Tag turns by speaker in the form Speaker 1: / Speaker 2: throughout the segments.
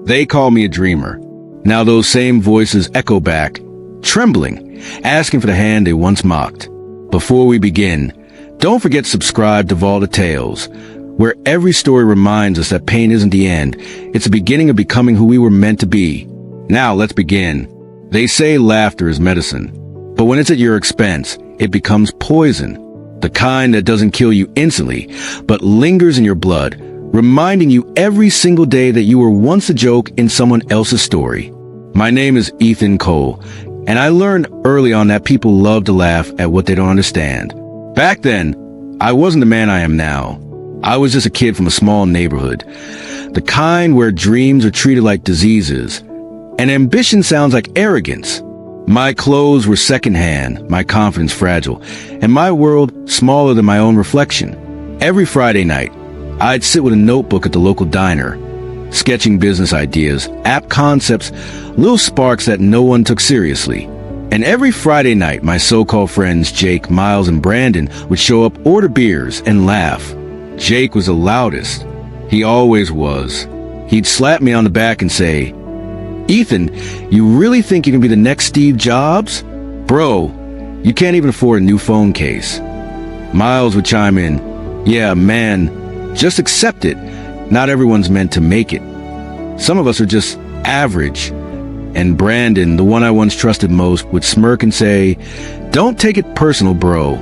Speaker 1: They call me a dreamer. Now those same voices echo back, trembling, asking for the hand they once mocked. Before we begin, don't forget to subscribe to Vault of Tales, where every story reminds us that pain isn't the end. It's the beginning of becoming who we were meant to be. Now let's begin. They say laughter is medicine, but when it's at your expense, it becomes poison. The kind that doesn't kill you instantly, but lingers in your blood, reminding you every single day that you were once a joke in someone else's story. My name is Ethan Cole, and I learned early on that people love to laugh at what they don't understand. Back then, I wasn't the man I am now. I was just a kid from a small neighborhood, the kind where dreams are treated like diseases, and ambition sounds like arrogance. My clothes were secondhand, my confidence fragile, and my world smaller than my own reflection. Every Friday night, I'd sit with a notebook at the local diner, sketching business ideas, app concepts, little sparks that no one took seriously. And every Friday night, my so-called friends Jake, Miles, and Brandon would show up, order beers, and laugh. Jake was the loudest. He always was. He'd slap me on the back and say, "Ethan, you really think you can be the next Steve Jobs? Bro, you can't even afford a new phone case." Miles would chime in, "Yeah, man, just accept it. Not everyone's meant to make it. Some of us are just average." And Brandon, the one I once trusted most, would smirk and say, "Don't take it personal, bro.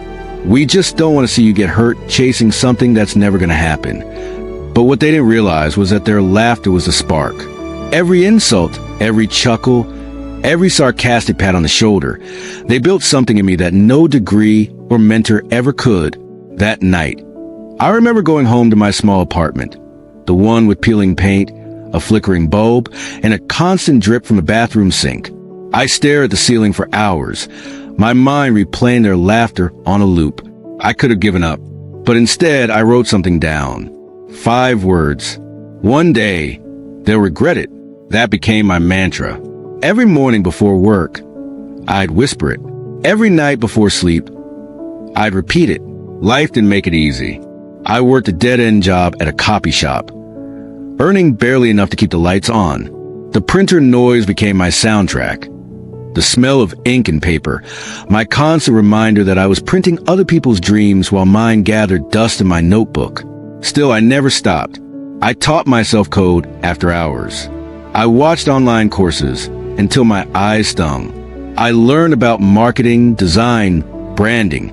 Speaker 1: We just don't want to see you get hurt chasing something that's never going to happen." But what they didn't realize was that their laughter was the spark. Every insult, every chuckle, every sarcastic pat on the shoulder, they built something in me that no degree or mentor ever could. That night, I remember going home to my small apartment, the one with peeling paint, a flickering bulb, and a constant drip from the bathroom sink. I stared at the ceiling for hours, my mind replaying their laughter on a loop. I could have given up, but instead I wrote something down. 5 words. One day, they'll regret it. That became my mantra. Every morning before work, I'd whisper it. Every night before sleep, I'd repeat it. Life didn't make it easy. I worked a dead-end job at a copy shop, earning barely enough to keep the lights on. The printer noise became my soundtrack. The smell of ink and paper, my constant reminder that I was printing other people's dreams while mine gathered dust in my notebook. Still, I never stopped. I taught myself code after hours. I watched online courses until my eyes stung. I learned about marketing, design, branding,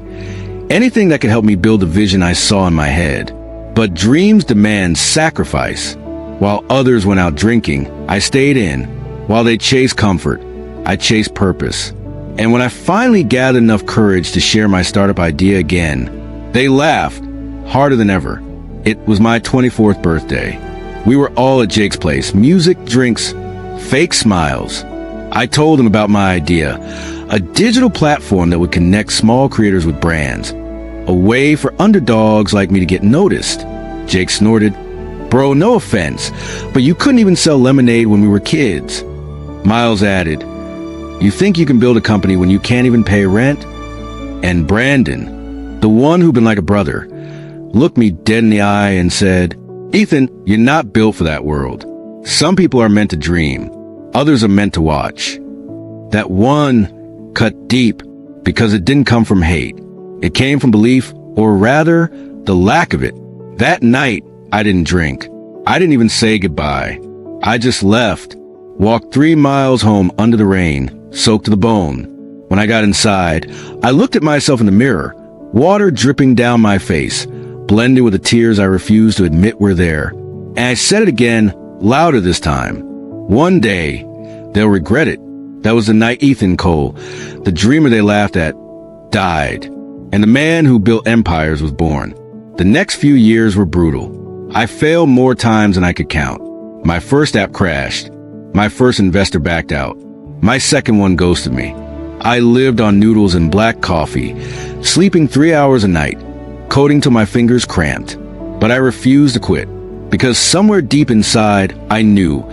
Speaker 1: anything that could help me build the vision I saw in my head. But dreams demand sacrifice. While others went out drinking, I stayed in. While they chased comfort, I chased purpose. And when I finally gathered enough courage to share my startup idea again, they laughed harder than ever. It was my 24th birthday. We were all at Jake's place, music, drinks, fake smiles. I told him about my idea, a digital platform that would connect small creators with brands, a way for underdogs like me to get noticed. Jake snorted, "Bro, no offense, but you couldn't even sell lemonade when we were kids." Miles added, "You think you can build a company when you can't even pay rent?" And Brandon, the one who'd been like a brother, looked me dead in the eye and said, "Ethan, you're not built for that world. Some people are meant to dream. Others are meant to watch." That one cut deep because it didn't come from hate. It came from belief, or rather, the lack of it. That night, I didn't drink. I didn't even say goodbye. I just left, walked 3 miles home under the rain, soaked to the bone. When I got inside, I looked at myself in the mirror, water dripping down my face, blended with the tears I refused to admit were there. And I said it again, louder this time. One day, they'll regret it. That was the night Ethan Cole, the dreamer they laughed at, died. And the man who built empires was born. The next few years were brutal. I failed more times than I could count. My first app crashed. My first investor backed out. My second one ghosted me. I lived on noodles and black coffee, sleeping 3 hours a night, coding till my fingers cramped. But I refused to quit, because somewhere deep inside, I knew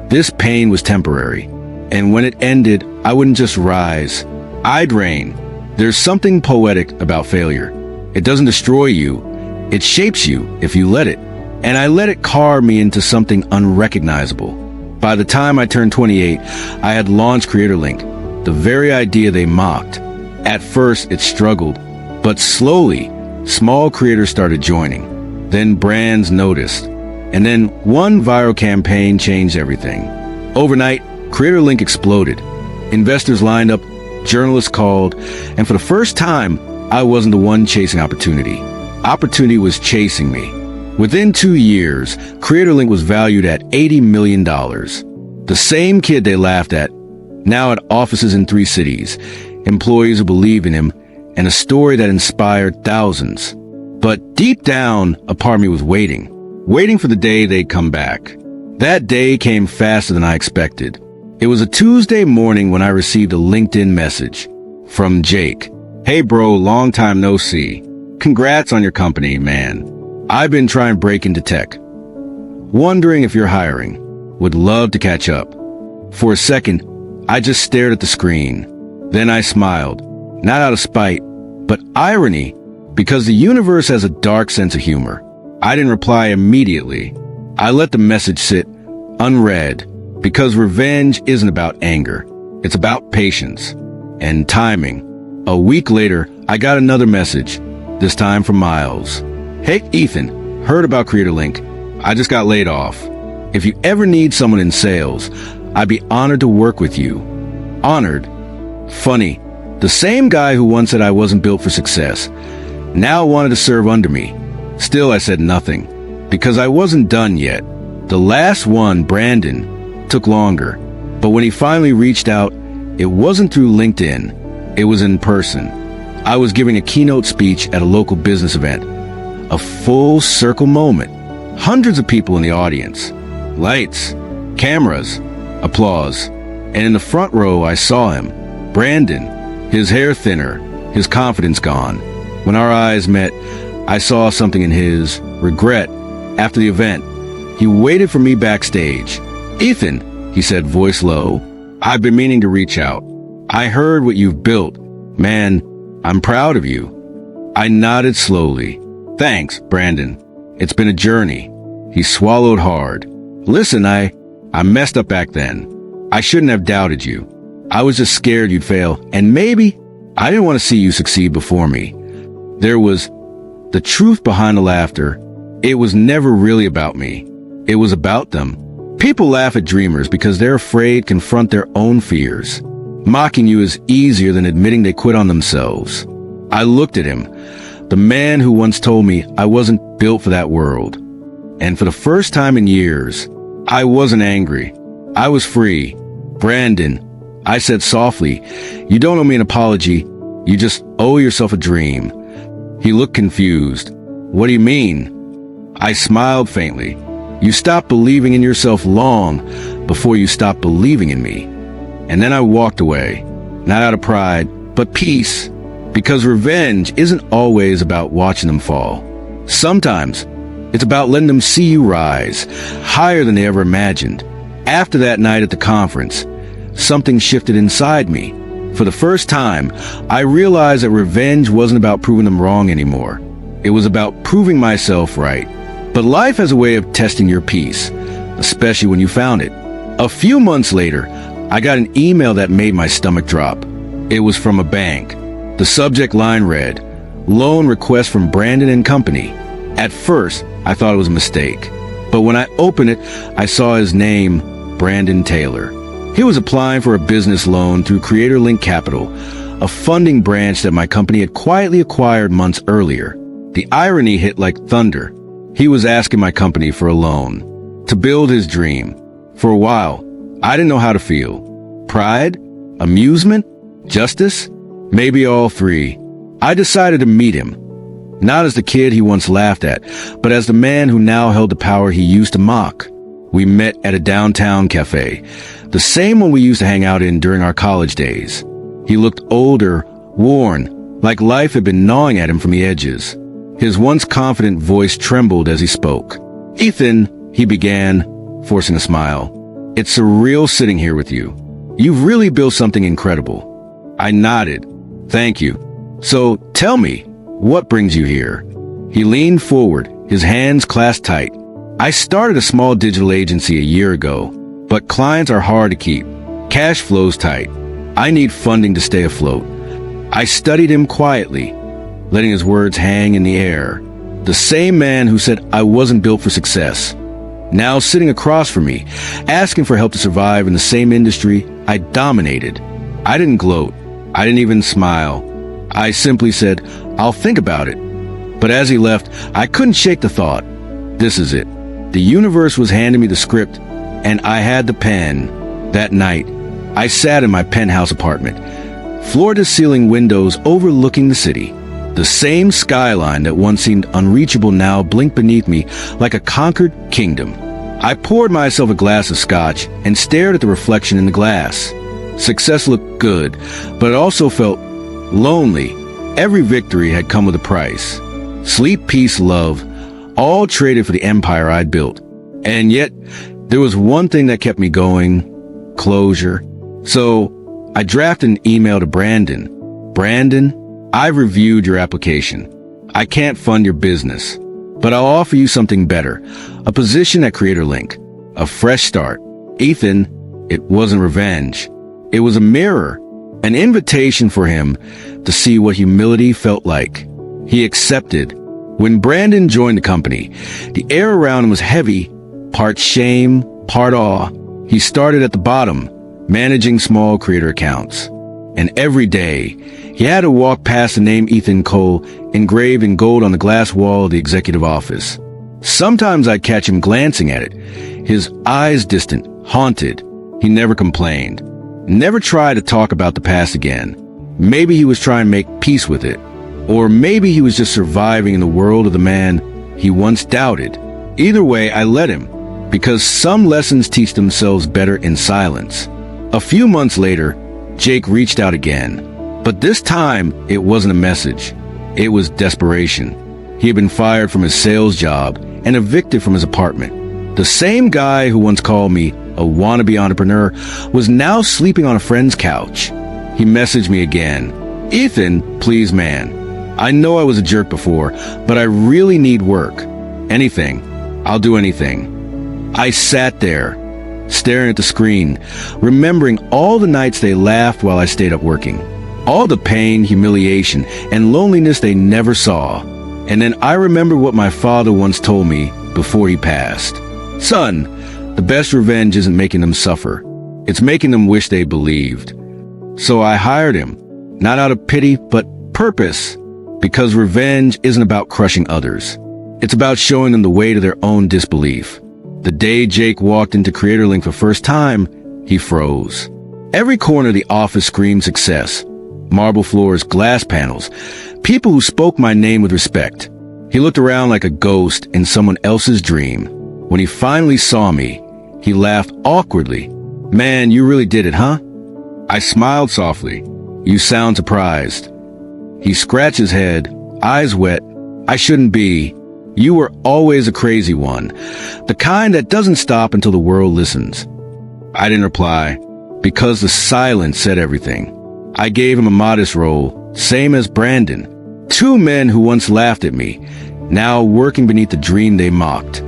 Speaker 1: this pain was temporary. And when it ended, I wouldn't just rise. I'd reign. There's something poetic about failure. It doesn't destroy you. It shapes you if you let it. And I let it carve me into something unrecognizable. By the time I turned 28, I had launched CreatorLink, the very idea they mocked. At first, it struggled, but slowly, small creators started joining. Then brands noticed. And then one viral campaign changed everything. Overnight, CreatorLink exploded. Investors lined up, journalists called, and for the first time, I wasn't the one chasing opportunity. Opportunity was chasing me. Within 2 years, CreatorLink was valued at $80 million. The same kid they laughed at, now had offices in 3 cities, employees who believed in him, and a story that inspired thousands. But deep down, a part of me was waiting for the day they'd come back. That day came faster than I expected. It was a Tuesday morning when I received a LinkedIn message from Jake. "Hey bro, long time no see. Congrats on your company, man. I've been trying to break into tech. Wondering if you're hiring. Would love to catch up." For a second, I just stared at the screen. Then I smiled, not out of spite, but irony, because the universe has a dark sense of humor. I didn't reply immediately. I let the message sit unread, because revenge isn't about anger. It's about patience and timing. A week later, I got another message, this time from Miles. "Hey, Ethan, heard about CreatorLink. I just got laid off. If you ever need someone in sales, I'd be honored to work with you." Honored? Funny. The same guy who once said I wasn't built for success now wanted to serve under me. Still, I said nothing, because I wasn't done yet. The last one, Brandon, took longer. But when he finally reached out, it wasn't through LinkedIn. It was in person. I was giving a keynote speech at a local business event. A full circle moment. Hundreds of people in the audience. Lights, cameras, applause. And in the front row, I saw him. Brandon, his hair thinner, his confidence gone. When our eyes met, I saw something in his regret. After the event, he waited for me backstage. "Ethan," he said, voice low, "I've been meaning to reach out. I heard what you've built. Man, I'm proud of you." I nodded slowly. "Thanks, Brandon. It's been a journey." He swallowed hard. "Listen, I messed up back then. I shouldn't have doubted you. I was just scared you'd fail, and maybe I didn't want to see you succeed before me." There was the truth behind the laughter. It was never really about me. It was about them. People laugh at dreamers because they're afraid to confront their own fears. Mocking you is easier than admitting they quit on themselves. I looked at him, the man who once told me I wasn't built for that world. And for the first time in years, I wasn't angry. I was free. "Brandon," I said softly, "you don't owe me an apology. You just owe yourself a dream." He looked confused. "What do you mean?" I smiled faintly. "You stopped believing in yourself long before you stopped believing in me." And then I walked away, not out of pride, but peace. Because revenge isn't always about watching them fall. Sometimes it's about letting them see you rise, higher than they ever imagined. After that night at the conference, something shifted inside me. For the first time, I realized that revenge wasn't about proving them wrong anymore. It was about proving myself right. But life has a way of testing your peace, especially when you found it. A few months later, I got an email that made my stomach drop. It was from a bank. The subject line read, "Loan request from Brandon and Company." At first, I thought it was a mistake. But when I opened it, I saw his name, Brandon Taylor. He was applying for a business loan through CreatorLink Capital, a funding branch that my company had quietly acquired months earlier. The irony hit like thunder. He was asking my company for a loan to build his dream. For a while, I didn't know how to feel. Pride? Amusement? Justice? Maybe all three. I decided to meet him. Not as the kid he once laughed at, but as the man who now held the power he used to mock. We met at a downtown cafe, the same one we used to hang out in during our college days. He looked older, worn, like life had been gnawing at him from the edges. His once confident voice trembled as he spoke. "Ethan," he began, forcing a smile, "it's surreal sitting here with you. You've really built something incredible." I nodded. "Thank you. So tell me, what brings you here?" He leaned forward, his hands clasped tight. "I started a small digital agency a year ago, But clients are hard to keep. Cash flows tight. I need funding to stay afloat. I studied him quietly, letting his words hang in the air. The same man who said I wasn't built for success, now sitting across from me, asking for help to survive in the same industry I dominated. I didn't gloat. I didn't even smile. I simply said, I'll think about it. But as he left, I couldn't shake the thought. This is it. The universe was handing me the script, and I had the pen. That night, I sat in my penthouse apartment, floor-to-ceiling windows overlooking the city. The same skyline that once seemed unreachable now blinked beneath me like a conquered kingdom. I poured myself a glass of scotch and stared at the reflection in the glass. Success looked good, but it also felt lonely. Every victory had come with a price. Sleep, peace, love, all traded for the empire I'd built. And yet, there was one thing that kept me going: closure. So, I drafted an email to Brandon. Brandon, I've reviewed your application. I can't fund your business, but I'll offer you something better. A position at CreatorLink. A fresh start. Ethan, it wasn't revenge. It was a mirror, an invitation for him to see what humility felt like. He accepted. When Brandon joined the company, the air around him was heavy, part shame, part awe. He started at the bottom, managing small creator accounts. And every day, he had to walk past the name Ethan Cole engraved in gold on the glass wall of the executive office. Sometimes I'd catch him glancing at it, his eyes distant, haunted. He never complained, never tried to talk about the past again. Maybe he was trying to make peace with it, or maybe he was just surviving in the world of the man he once doubted. Either way, I let him, because some lessons teach themselves better in silence. A few months later, Jake reached out again. But this time, it wasn't a message. It was desperation. He had been fired from his sales job and evicted from his apartment. The same guy who once called me a wannabe entrepreneur was now sleeping on a friend's couch. He messaged me again. Ethan, please, man. I know I was a jerk before, but I really need work. Anything. I'll do anything. I sat there, staring at the screen, remembering all the nights they laughed while I stayed up working. All the pain, humiliation, and loneliness they never saw. And then I remembered what my father once told me before he passed. Son, the best revenge isn't making them suffer. It's making them wish they believed. So I hired him, not out of pity, but purpose. Because revenge isn't about crushing others. It's about showing them the way to their own disbelief. The day Jake walked into CreatorLink for the first time, he froze. Every corner of the office screamed success. Marble floors, glass panels, people who spoke my name with respect. He looked around like a ghost in someone else's dream. When he finally saw me, he laughed awkwardly. Man, you really did it, huh? I smiled softly. You sound surprised. He scratched his head, eyes wet. I shouldn't be. You were always a crazy one, the kind that doesn't stop until the world listens. I didn't reply, because the silence said everything. I gave him a modest role, same as Brandon. Two men who once laughed at me, now working beneath the dream they mocked.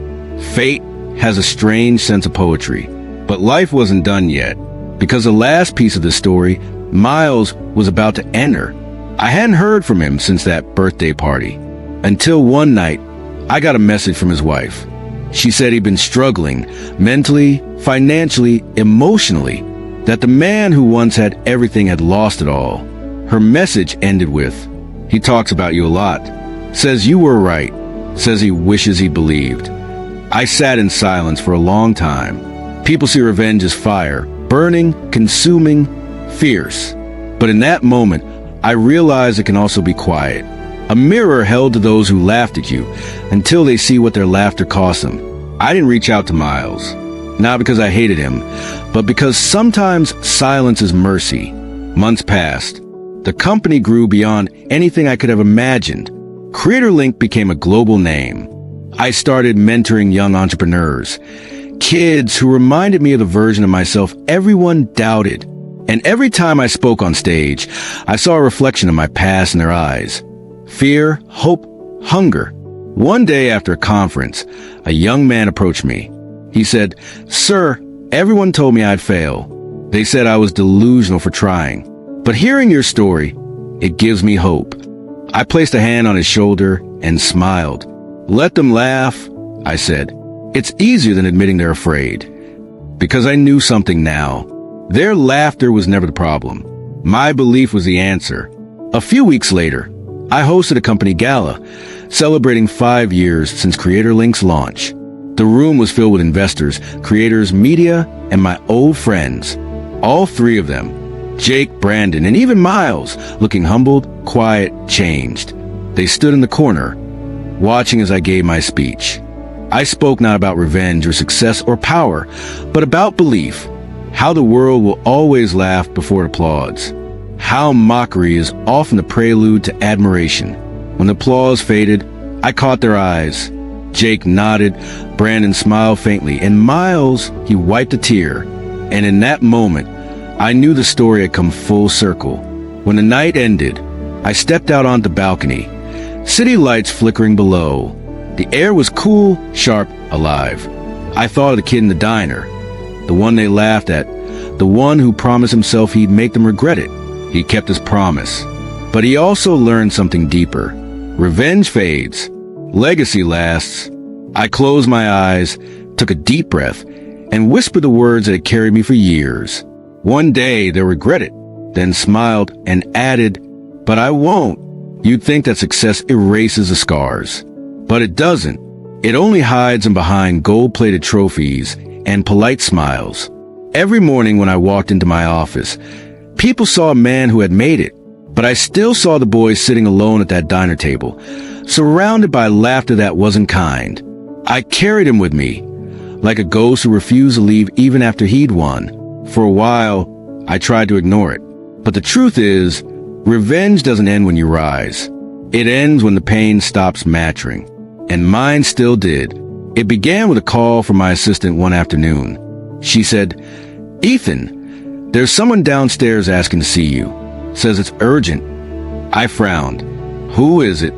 Speaker 1: Fate has a strange sense of poetry, but life wasn't done yet, because the last piece of the story, Miles, was about to enter. I hadn't heard from him since that birthday party, until one night, I got a message from his wife. She said he'd been struggling, mentally, financially, emotionally, that the man who once had everything had lost it all. Her message ended with, he talks about you a lot, says you were right, says he wishes he believed. I sat in silence for a long time. People see revenge as fire, burning, consuming, fierce. But in that moment, I realized it can also be quiet. A mirror held to those who laughed at you until they see what their laughter cost them. I didn't reach out to Miles, not because I hated him, but because sometimes silence is mercy. Months passed. The company grew beyond anything I could have imagined. CreatorLink became a global name. I started mentoring young entrepreneurs, kids who reminded me of the version of myself everyone doubted. And every time I spoke on stage, I saw a reflection of my past in their eyes. Fear, hope, hunger. One day after a conference, a young man approached me. He said, "Sir, Everyone told me I'd fail. They said I was delusional for trying. But hearing your story, it gives me hope. I placed a hand on his shoulder and smiled. Let them laugh, I said. It's easier than admitting they're afraid. Because I knew something now. Their laughter was never the problem. My belief was the answer. A few weeks later, I hosted a company gala, celebrating 5 years since CreatorLink's launch. The room was filled with investors, creators, media, and my old friends. All 3 of them. Jake, Brandon, and even Miles, looking humbled, quiet, changed. They stood in the corner, watching as I gave my speech. I spoke not about revenge or success or power, but about belief. How the world will always laugh before it applauds. How mockery is often the prelude to admiration. When the applause faded, I caught their eyes. Jake nodded, Brandon smiled faintly, and Miles, he wiped a tear. And in that moment, I knew the story had come full circle. When the night ended, I stepped out onto the balcony. City lights flickering below. The air was cool, sharp, alive. I thought of the kid in the diner, the one they laughed at, the one who promised himself he'd make them regret it. He kept his promise. But he also learned something deeper. Revenge fades. Legacy lasts. I closed my eyes, took a deep breath, and whispered the words that had carried me for years. One day they'll regret it, then smiled and added, but I won't. You'd think that success erases the scars. But it doesn't. It only hides them behind gold-plated trophies and polite smiles. Every morning when I walked into my office, people saw a man who had made it, but I still saw the boy sitting alone at that diner table, surrounded by laughter that wasn't kind. I carried him with me, like a ghost who refused to leave even after he'd won. For a while, I tried to ignore it. But the truth is, revenge doesn't end when you rise. It ends when the pain stops mattering. And mine still did. It began with a call from my assistant one afternoon. She said, "Ethan, there's someone downstairs asking to see you. Says it's urgent." I frowned. "Who is it?"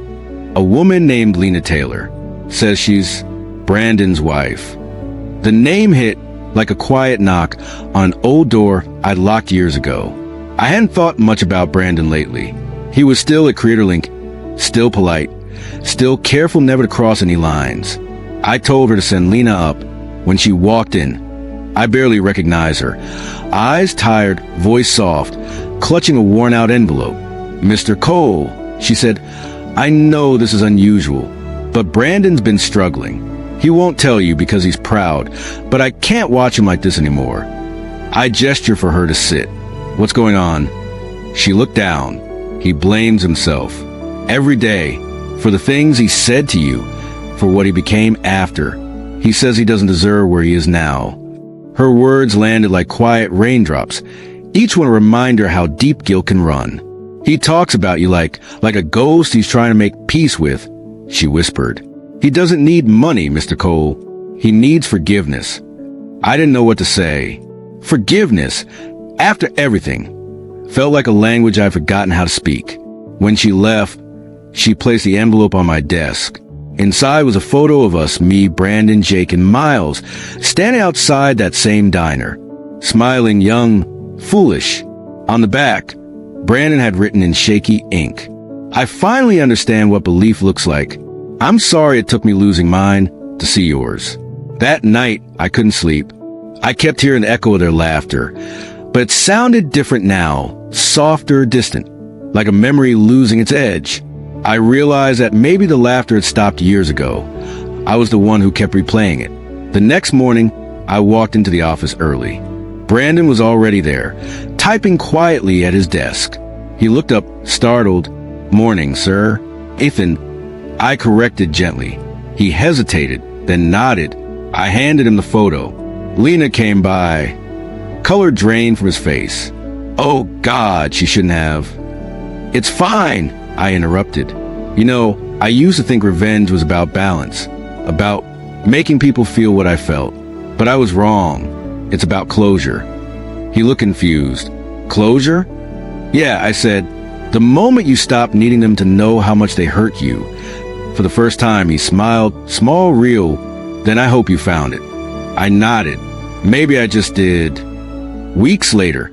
Speaker 1: "A woman named Lena Taylor. Says she's Brandon's wife." The name hit like a quiet knock on an old door I'd locked years ago. I hadn't thought much about Brandon lately. He was still at CreatorLink, still polite, still careful never to cross any lines. I told her to send Lena up. When she walked in, I barely recognized her. Eyes tired, voice soft, clutching a worn-out envelope. "Mr. Cole," she said, "I know this is unusual, but Brandon's been struggling. He won't tell you because he's proud, but I can't watch him like this anymore." I gestured for her to sit. "What's going on?" She looked down. "He blames himself. Every day. For the things he said to you. For what he became after. He says he doesn't deserve where he is now." Her words landed like quiet raindrops, each one a reminder how deep guilt can run. "He talks about you like a ghost he's trying to make peace with," she whispered. "He doesn't need money, Mr. Cole. He needs forgiveness." I didn't know what to say. Forgiveness, after everything, felt like a language I'd forgotten how to speak. When she left, she placed the envelope on my desk. Inside was a photo of us, me, Brandon, Jake, and Miles, standing outside that same diner, smiling, young, foolish. On the back, Brandon had written in shaky ink, "I finally understand what belief looks like. I'm sorry it took me losing mine to see yours." That night, I couldn't sleep. I kept hearing the echo of their laughter, but it sounded different now, softer, distant, like a memory losing its edge. I realized that maybe the laughter had stopped years ago. I was the one who kept replaying it. The next morning, I walked into the office early. Brandon was already there, typing quietly at his desk. He looked up, startled. "Morning, sir." "Ethan," I corrected gently. He hesitated, then nodded. I handed him the photo. Lena came by. Color drained from his face. "Oh, God," she shouldn't have. "It's fine," I interrupted. "You know, I used to think revenge was about balance, about making people feel what I felt. But I was wrong. It's about closure." He looked confused. "Closure?" "Yeah," I said. "The moment you stop needing them to know how much they hurt you." For the first time, he smiled, small, real. "Then I hope you found it." I nodded. Maybe I just did. Weeks later,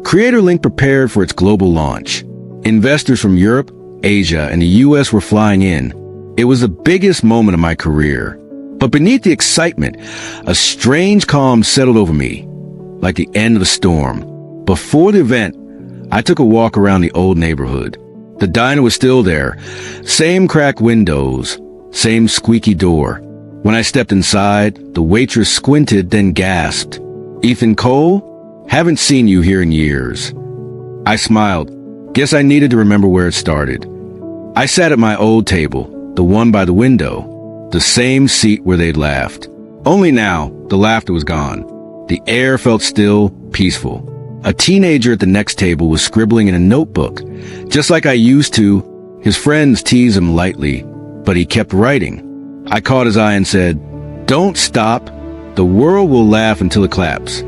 Speaker 1: Creator Link prepared for its global launch. Investors from Europe, Asia, and the US were flying in. It was the biggest moment of my career. But beneath the excitement, a strange calm settled over me, like the end of a storm. Before the event, I took a walk around the old neighborhood. The diner was still there, same cracked windows, same squeaky door. When I stepped inside, the waitress squinted, then gasped. "Ethan Cole? Haven't seen you here in years." I smiled. Guess I needed to remember where it started. I sat at my old table, the one by the window, the same seat where they'd laughed. Only now, the laughter was gone. The air felt still, peaceful. A teenager at the next table was scribbling in a notebook. Just like I used to, his friends teased him lightly, but he kept writing. I caught his eye and said, "Don't stop. The world will laugh until it claps."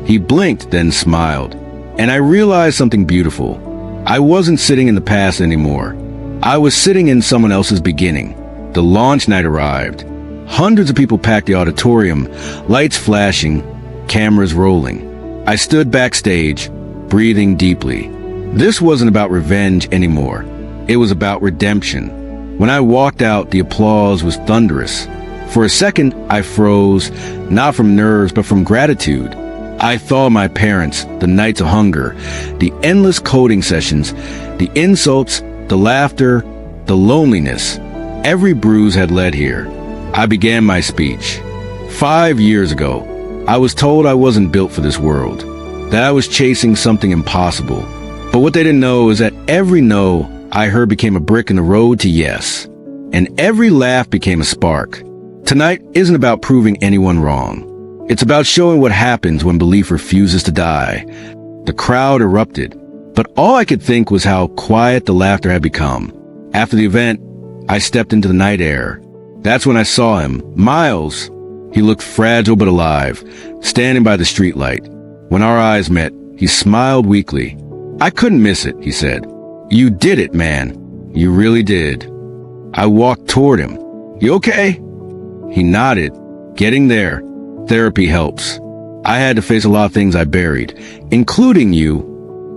Speaker 1: He blinked, then smiled. And I realized something beautiful. I wasn't sitting in the past anymore. I was sitting in someone else's beginning. The launch night arrived. Hundreds of people packed the auditorium, lights flashing, cameras rolling. I stood backstage, breathing deeply. This wasn't about revenge anymore. It was about redemption. When I walked out, the applause was thunderous. For a second, I froze, not from nerves, but from gratitude. I thought of my parents, the nights of hunger, the endless coding sessions, the insults, the laughter, the loneliness. Every bruise had led here. I began my speech. 5 years ago, I was told I wasn't built for this world, that I was chasing something impossible. But what they didn't know is that every no I heard became a brick in the road to yes, and every laugh became a spark. Tonight isn't about proving anyone wrong. It's about showing what happens when belief refuses to die. The crowd erupted, but all I could think was how quiet the laughter had become. After the event, I stepped into the night air. That's when I saw him, Miles. He looked fragile but alive, standing by the streetlight. When our eyes met, he smiled weakly. "I couldn't miss it," he said. "You did it, man. You really did." I walked toward him. "You okay?" He nodded. "Getting there. Therapy helps. I had to face a lot of things I buried, including you."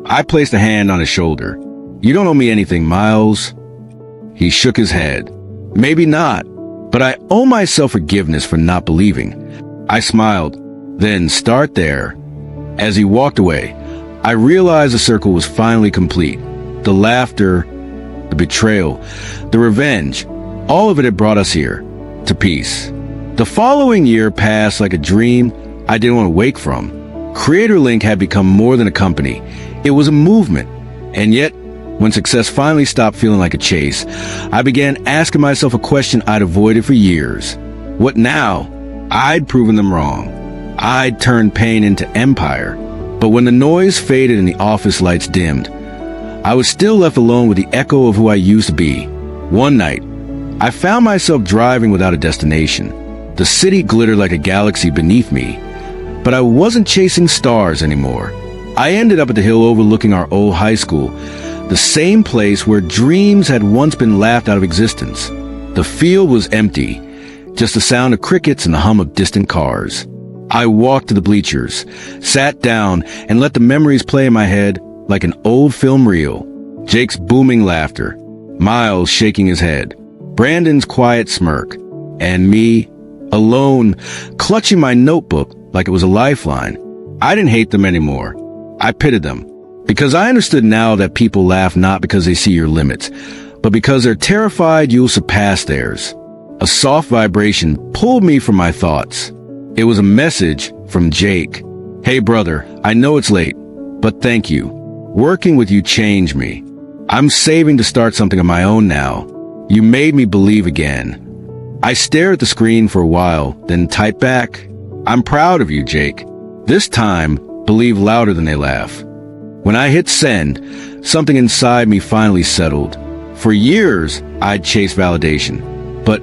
Speaker 1: I placed a hand on his shoulder. "You don't owe me anything, Miles." He shook his head. "Maybe not, but I owe myself forgiveness for not believing." I smiled. "Then start there." As he walked away, I realized the circle was finally complete. The laughter, the betrayal, the revenge, all of it had brought us here, to peace. The following year passed like a dream I didn't want to wake from. Creator Link had become more than a company. It was a movement. And yet, when success finally stopped feeling like a chase, I began asking myself a question I'd avoided for years. What now? I'd proven them wrong. I'd turned pain into empire. But when the noise faded and the office lights dimmed, I was still left alone with the echo of who I used to be. One night, I found myself driving without a destination. The city glittered like a galaxy beneath me, but I wasn't chasing stars anymore. I ended up at the hill overlooking our old high school, the same place where dreams had once been laughed out of existence. The field was empty, just the sound of crickets and the hum of distant cars. I walked to the bleachers, sat down, and let the memories play in my head like an old film reel. Jake's booming laughter, Miles shaking his head, Brandon's quiet smirk, and me, alone, clutching my notebook like it was a lifeline. I didn't hate them anymore. I pitied them, because I understood now that people laugh not because they see your limits, but because they're terrified you'll surpass theirs. A soft vibration pulled me from my thoughts. It was a message from Jake. "Hey brother, I know it's late, but thank you. Working with you changed me. I'm saving to start something of my own now. You made me believe again." I stared at the screen for a while, then typed back, "I'm proud of you, Jake. This time, believe louder than they laugh." When I hit send, something inside me finally settled. For years, I'd chased validation. But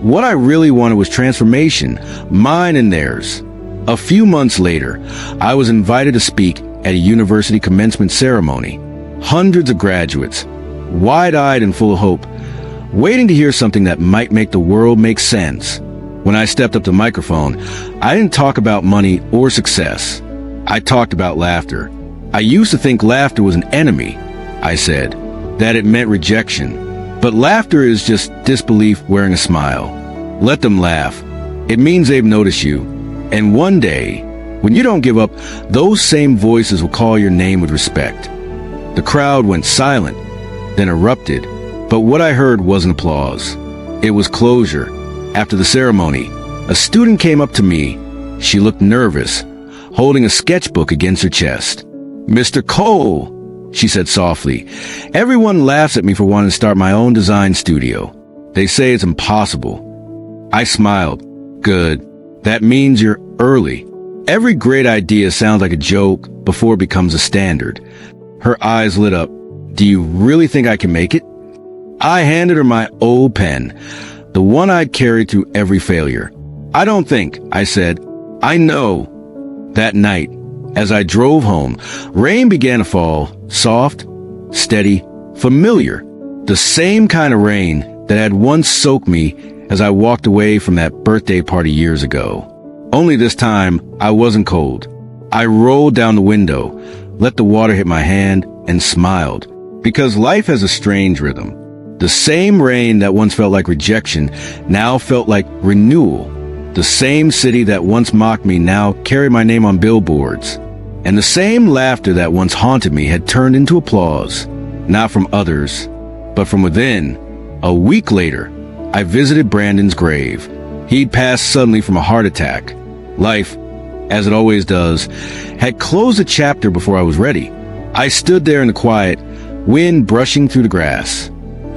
Speaker 1: what I really wanted was transformation, mine and theirs. A few months later, I was invited to speak at a university commencement ceremony. Hundreds of graduates, wide-eyed and full of hope, waiting to hear something that might make the world make sense. When I stepped up to the microphone, I didn't talk about money or success. I talked about laughter. I used to think laughter was an enemy, I said, that it meant rejection. But laughter is just disbelief wearing a smile. Let them laugh. It means they've noticed you. And one day, when you don't give up, those same voices will call your name with respect. The crowd went silent, then erupted. But what I heard wasn't applause. It was closure. After the ceremony, a student came up to me. She looked nervous, holding a sketchbook against her chest. "Mr. Cole," she said softly, "everyone laughs at me for wanting to start my own design studio. They say it's impossible." I smiled. "Good. That means you're early. Every great idea sounds like a joke before it becomes a standard." Her eyes lit up. "Do you really think I can make it?" I handed her my old pen, the one I'd carried through every failure. "I don't think," I said. "I know." That night, as I drove home, rain began to fall, soft, steady, familiar. The same kind of rain that had once soaked me as I walked away from that birthday party years ago. Only this time, I wasn't cold. I rolled down the window, let the water hit my hand, and smiled. Because life has a strange rhythm. The same rain that once felt like rejection now felt like renewal. The same city that once mocked me now carried my name on billboards. And the same laughter that once haunted me had turned into applause, not from others, but from within. A week later, I visited Brandon's grave. He'd passed suddenly from a heart attack. Life, as it always does, had closed a chapter before I was ready. I stood there in the quiet, wind brushing through the grass.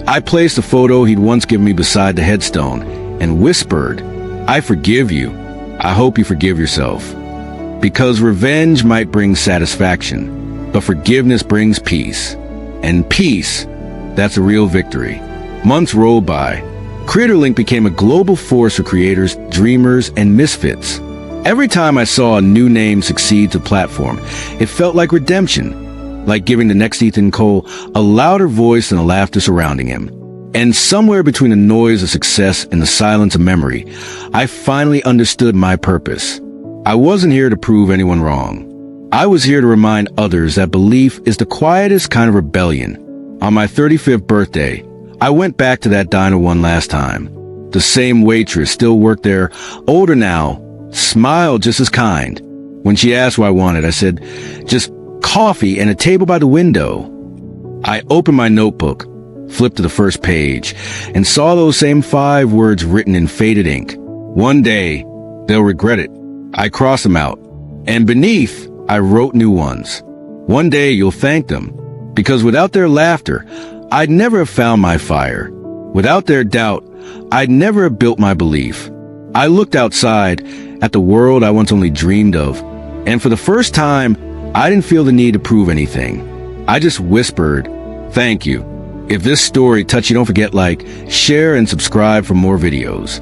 Speaker 1: I placed a photo he'd once given me beside the headstone and whispered, "I forgive you. I hope you forgive yourself." Because revenge might bring satisfaction, but forgiveness brings peace. And peace, that's a real victory. Months rolled by. CreatorLink became a global force for creators, dreamers, and misfits. Every time I saw a new name succeed to the platform, it felt like redemption, like giving the next Ethan Cole a louder voice than the laughter surrounding him. And somewhere between the noise of success and the silence of memory, I finally understood my purpose. I wasn't here to prove anyone wrong. I was here to remind others that belief is the quietest kind of rebellion. On my 35th birthday, I went back to that diner one last time. The same waitress still worked there, older now, smiled just as kind. When she asked what I wanted, I said, "Just coffee and a table by the window." I opened my notebook, flipped to the first page, and saw those same 5 words written in faded ink. "One day, they'll regret it." I crossed them out, and beneath, I wrote new ones. "One day you'll thank them, because without their laughter, I'd never have found my fire. Without their doubt, I'd never have built my belief." I looked outside at the world I once only dreamed of, and for the first time, I didn't feel the need to prove anything. I just whispered, "Thank you." If this story touched you, don't forget share and subscribe for more videos.